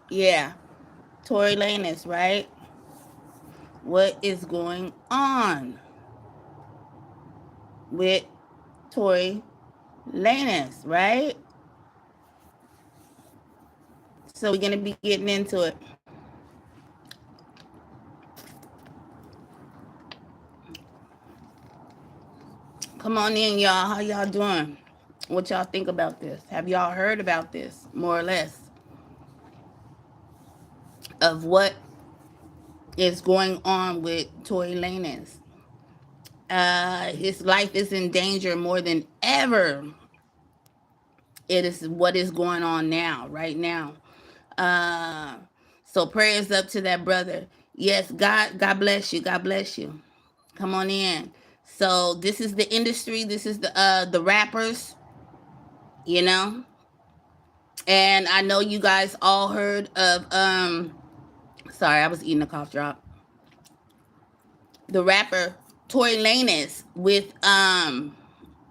Yeah, Tory LANEZ, right? What is going on with Tory LANEZ, right? So we're gonna be getting into it. Come on in, y'all. How y'all doing? What y'all think about this? Have y'all heard about this, more or less, of what is going on with Tory Lanez? His life is in danger more than ever. It is what is going on now, right now. Uh, so prayers up to that brother. Yes, God bless you. God bless you. Come on in. So this is the industry. This is the rappers, you know. And I know you guys all heard of sorry, I was eating a cough drop. The rapper Tory Lanez with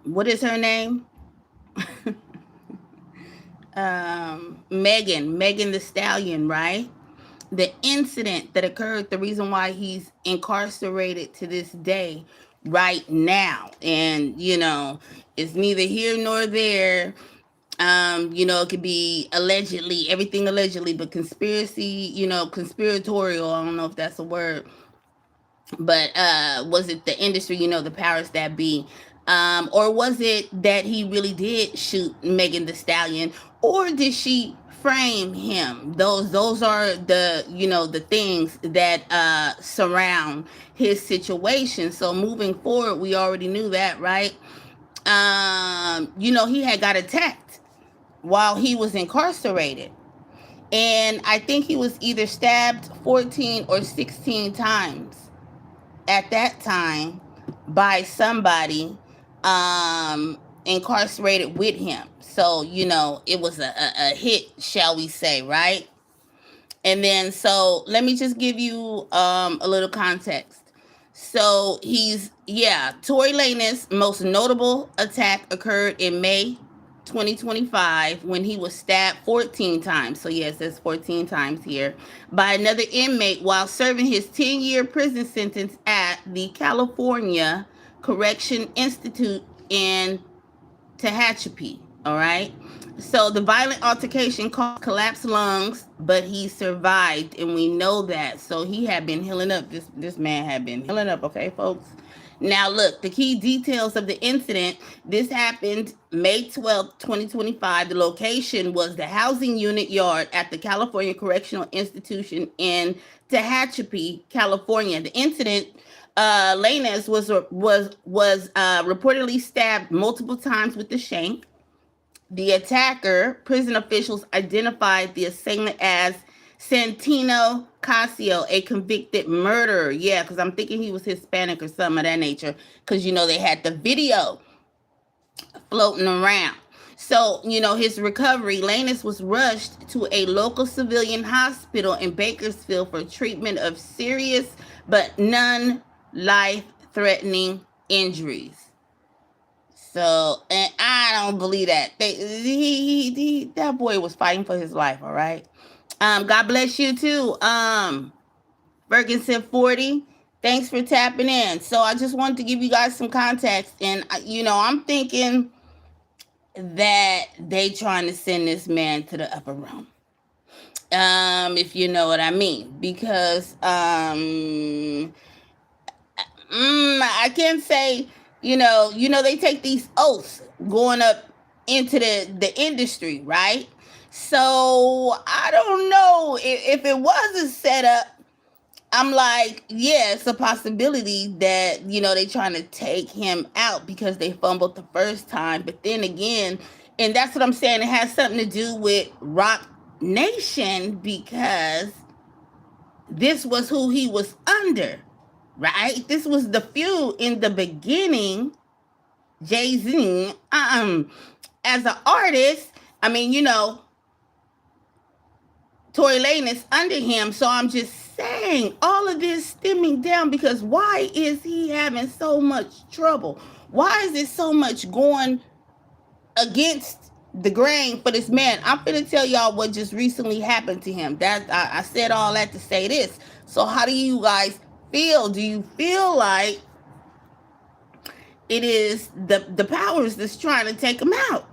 what is her name? Megan the Stallion, right? The incident that occurred, the reason why he's incarcerated to this day, right now. And, it's neither here nor there. It could be allegedly, everything allegedly, but conspiracy, conspiratorial, I don't know if that's a word, but was it the industry, the powers that be, or was it that he really did shoot Megan the Stallion, or did she frame him? Those are the things that surround his situation. So moving forward, we already knew that, right? He had got attacked while he was incarcerated, and I think he was either stabbed 14 or 16 times at that time by somebody incarcerated with him. So, it was a hit, shall we say, right? And then, so let me just give you a little context. So Tory Lanez's most notable attack occurred in May 2025 when he was stabbed 14 times. So yes, that's 14 times here, by another inmate while serving his 10-year prison sentence at the California Correction Institute in Tehachapi. All right. So the violent altercation caused collapsed lungs, but he survived, and we know that. So he had been healing up. This man had been healing up. Okay, folks. Now look, the key details of the incident. This happened May 12th, 2025. The location was the housing unit yard at the California Correctional Institution in Tehachapi, California. The incident, Lanez was reportedly stabbed multiple times with the shank. The attacker, prison officials identified the assailant as Santino Casio, a convicted murderer. Yeah, because I'm thinking he was Hispanic or something of that nature. Because, they had the video floating around. So, his recovery, Lanez was rushed to a local civilian hospital in Bakersfield for treatment of serious but non life threatening injuries. So, and I don't believe that. That boy was fighting for his life, all right? God bless you too. Ferguson 40. Thanks for tapping in. So I just wanted to give you guys some context. And, I'm thinking that they trying to send this man to the upper room. If you know what I mean. Because I can't say, they take these oaths going up into the industry, right? So I don't know if it was a setup. I'm like, yeah, it's a possibility that, they trying to take him out because they fumbled the first time. But then again, and that's what I'm saying, it has something to do with Rock Nation, because this was who he was under, right? This was the feud in the beginning. Jay-Z, as an artist, I mean, Tory Lane is under him. So I'm just saying, all of this stemming down because why is he having so much trouble? Why is it so much going against the grain for this man. I'm gonna tell y'all what just recently happened to him. That I said all that to say this. So how do you guys feel? Do you feel like it is the powers that's trying to take him out?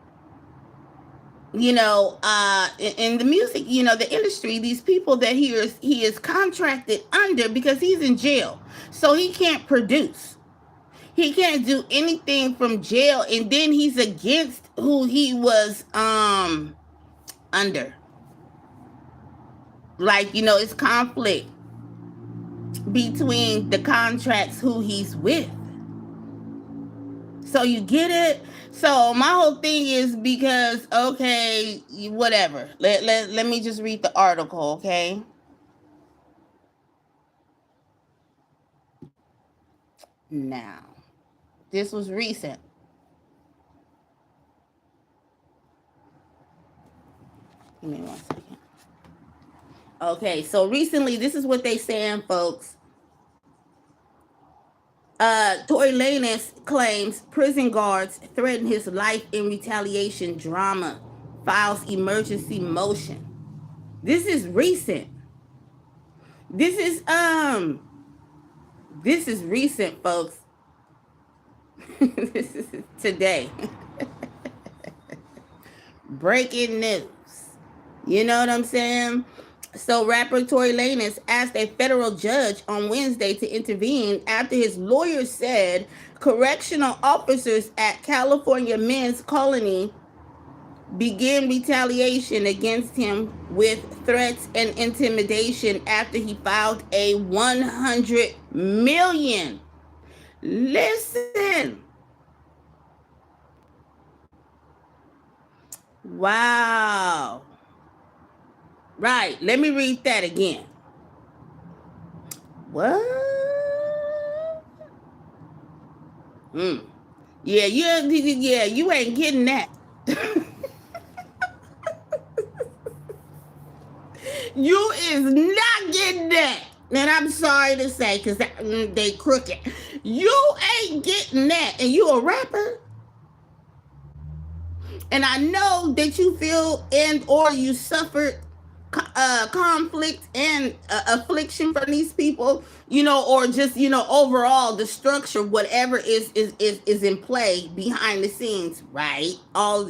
In the music, the industry, these people that he is contracted under, because he's in jail, so he can't produce. He can't do anything from jail, and then he's against who he was under. Like, it's conflict between the contracts who he's with. So you get it? So my whole thing is because, okay, whatever. Let me just read the article, okay? Now, this was recent. Give me 1 second. Okay, so recently, this is what they saying, folks. Tory Lanez claims prison guards threaten his life in retaliation drama. Files emergency motion. This is recent. This is this is recent, folks. This is today. Breaking news. You know what I'm saying? So rapper Tory Lanez asked a federal judge on Wednesday to intervene after his lawyer said correctional officers at California men's colony began retaliation against him with threats and intimidation after he filed a 100 million. Listen. Wow. Right. Let me read that again. What? Yeah, you ain't getting that. You is not getting that. And I'm sorry to say, because they crooked. You ain't getting that. And you a rapper? And I know that you feel and or you suffered conflict and affliction from these people, or just, overall the structure, whatever is in play behind the scenes, right? All,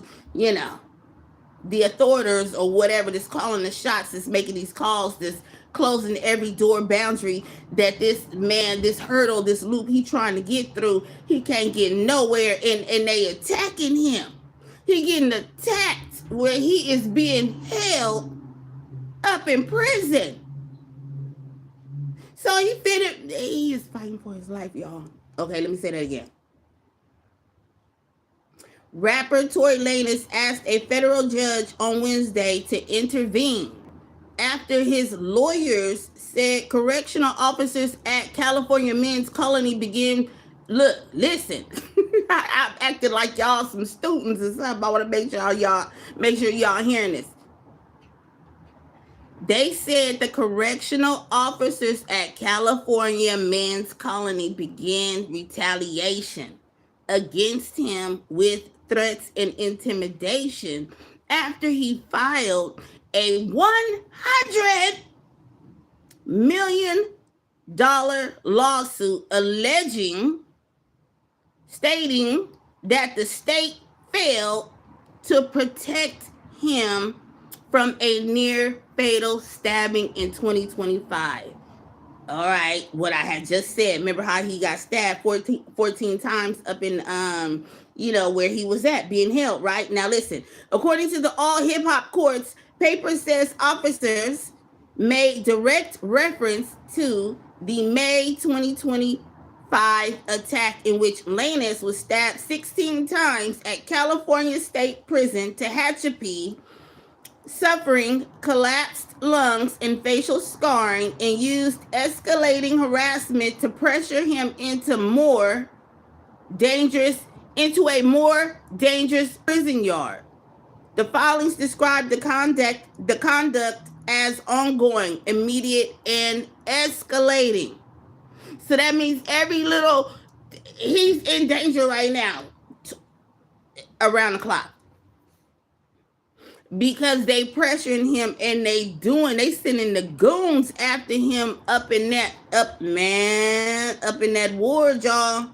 the authorities or whatever that's calling the shots, that's making these calls, this closing every door boundary that this man, this hurdle, this loop he trying to get through, he can't get nowhere, and they attacking him. He getting attacked where he is being held up in prison. So he is fighting for his life, y'all. Okay, let me say that again. Rapper Tory Lanez asked a federal judge on Wednesday to intervene after his lawyers said correctional officers at California men's colony began. Look, listen. I acted like y'all some students or something. I want to make sure y'all hearing this. They said the correctional officers at California men's colony began retaliation against him with threats and intimidation after he filed a $100 million lawsuit stating that the state failed to protect him from a near fatal stabbing in 2025. All right, what I had just said. Remember how he got stabbed 14 times up in, where he was at, being held, right? Now listen, according to the All Hip Hop Courts, paper says officers made direct reference to the May 2025 attack in which Lanez was stabbed 16 times at California State Prison, Tehachapi, suffering collapsed lungs and facial scarring, and used escalating harassment to pressure him into a more dangerous prison yard. The filings describe the conduct as ongoing, immediate, and escalating. So that means he's in danger right now, around the clock. because they pressuring him and they sending the goons after him up in that up man up in that ward, y'all.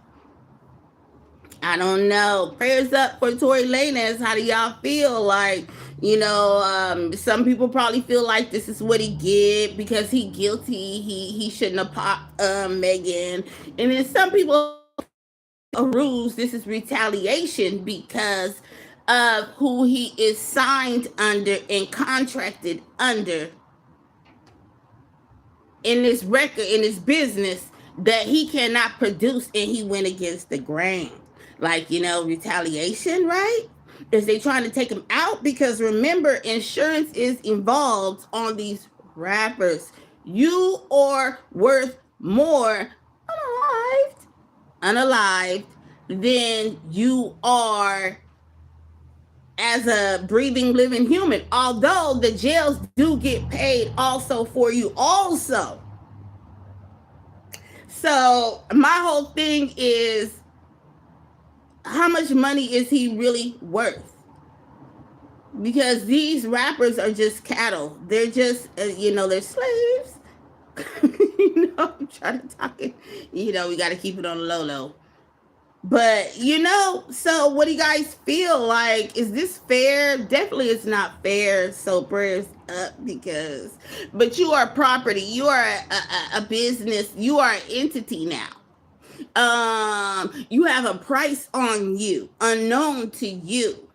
I don't know. Prayers up for Tory Lanez. How do y'all feel? Like, some people probably feel like this is what he get because he guilty. He shouldn't have popped Megan. And then some people feel like this is a ruse. This is retaliation because of who he is signed under and contracted under in this record, in this business, that he cannot produce, and he went against the grain. Like, retaliation, right? Is they trying to take him out? Because remember, insurance is involved on these rappers. You are worth more unalived than you are as a breathing, living human. Although the jails do get paid also for you also. So my whole thing is, how much money is he really worth? Because these rappers are just cattle. They're just, they're slaves. I'm trying to talk it. We got to keep it on the low. But, so what do you guys feel like? Is this fair? Definitely it's not fair. So prayers up but you are property. You are a business. You are an entity now. You have a price on you, unknown to you.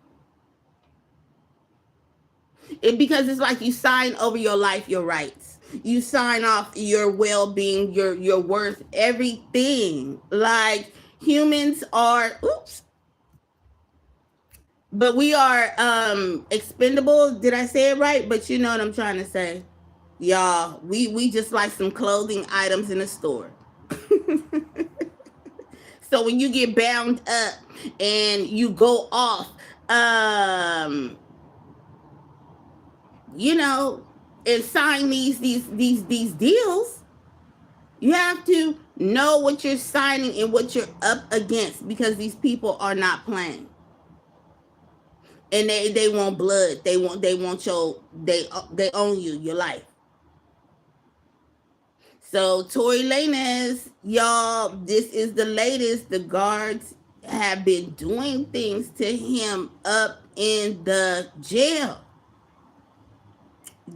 Because it's like you sign over your life, your rights. You sign off your well-being, your worth, everything. Like, humans are, but we are expendable. Did I say it right? But you know what I'm trying to say. Y'all, we just like some clothing items in a store. So when you get bound up and you go off, and sign these deals, you have to know what you're signing and what you're up against, because these people are not playing. And they want blood. They want they own you, your life. So Tory Lanez, y'all, this is the latest. The guards have been doing things to him up in the jail.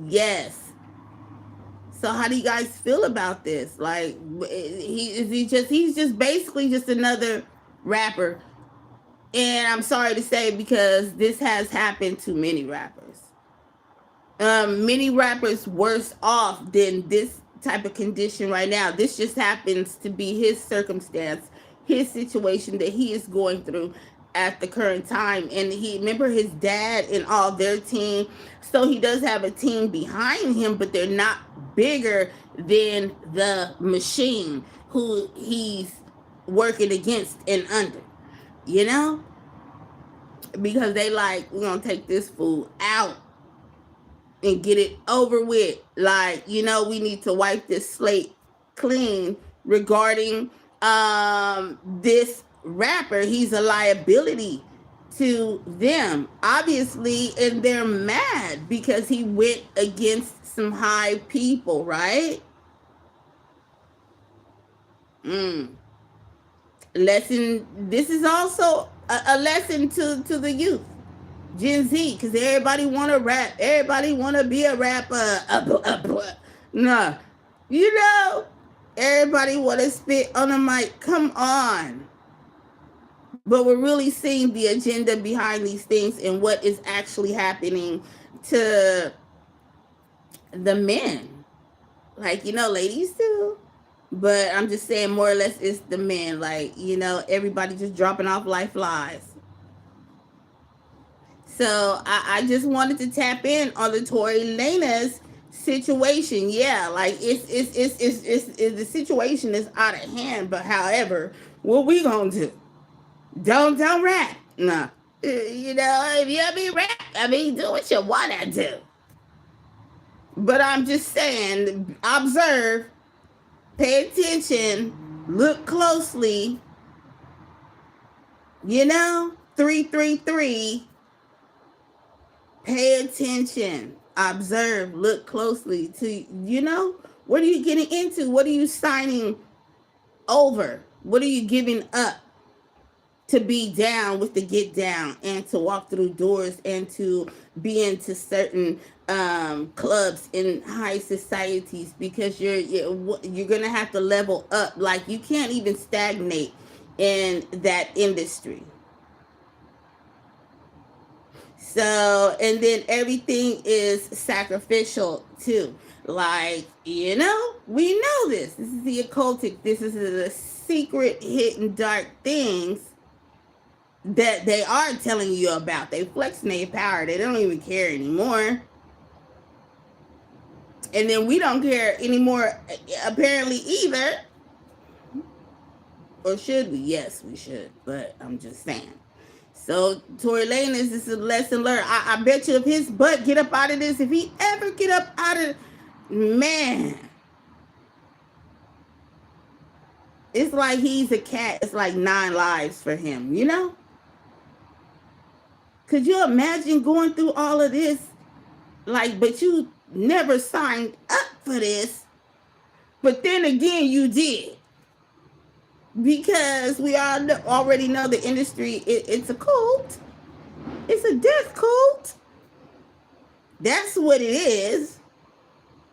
Yes. So how do you guys feel about this? Like, he's just basically just another rapper. And I'm sorry to say, because this has happened to many rappers. Many rappers worse off than this type of condition right now. This just happens to be his circumstance, his situation that he is going through at the current time. And remember his dad and all their team. So he does have a team behind him, but they're not bigger than the machine who he's working against and under, because they like, we're gonna take this fool out and get it over with. Like, we need to wipe this slate clean regarding this rapper. He's a liability to them, obviously, and they're mad because he went against some high people, right? Lesson. This is also a lesson to the youth, Gen Z, because everybody want to rap. Everybody want to be a rapper. Nah, everybody want to spit on a mic. Come on. But we're really seeing the agenda behind these things and what is actually happening to the men. Like, ladies too. But I'm just saying, more or less, it's the men. Like, everybody just dropping off life lies. So I just wanted to tap in on the Tory Lanez situation. Yeah, like it's the situation is out of hand. But however, what we gonna do? Don't rap. Nah. If you be rap, do what you wanna do. But I'm just saying, observe, pay attention, look closely. 333 Pay attention, observe, look closely to, what are you getting into? What are you signing over? What are you giving up to be down with the get down and to walk through doors and to be into certain clubs in high societies? Because you're gonna have to level up. Like, you can't even stagnate in that industry. So, and then everything is sacrificial too. Like, we know this. This is the occultic. This is the secret, hidden, dark things that they are telling you about. They flexing their power. They don't even care anymore. And then we don't care anymore, apparently, either. Or should we? Yes, we should. But I'm just saying. So Tory Lanez, this is a lesson learned. I bet you if his butt get up out of this, if he ever get up out of, man, it's like he's a cat. It's like 9 lives for him, Could you imagine going through all of this? Like, but you never signed up for this. But then again, you did. Because we all already know the industry, it's a cult. It's a death cult. That's what it is.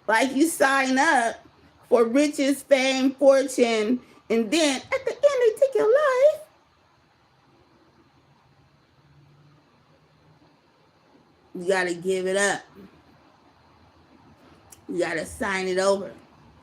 Like, you sign up for riches, fame, fortune, and then at the end they take your life. You gotta give it up. You gotta sign it over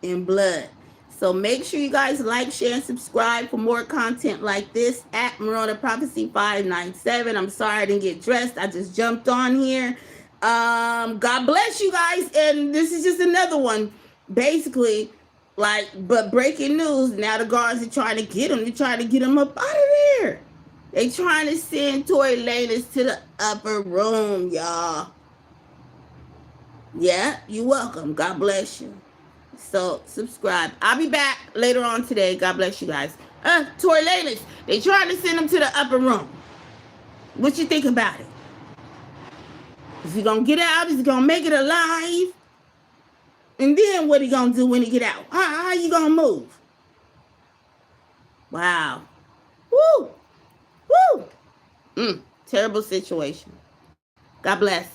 in blood. So make sure you guys like, share, and subscribe for more content like this at Marona Prophecy 597. I'm sorry I didn't get dressed. I just jumped on here. God bless you guys. And this is just another one. Basically, but breaking news. Now the guards are trying to get him. They're trying to get him up out of there. They trying to send Tory Lanez to the upper room, y'all. Yeah, you're welcome. God bless you. So subscribe. I'll be back later on today. God bless you guys. Tory Lanez, they trying to send him to the upper room. What you think about it? Is he gonna get out? Is he gonna make it alive? And then what he gonna do when he get out? How you gonna move? Wow. Woo! Woo! Terrible situation. God bless.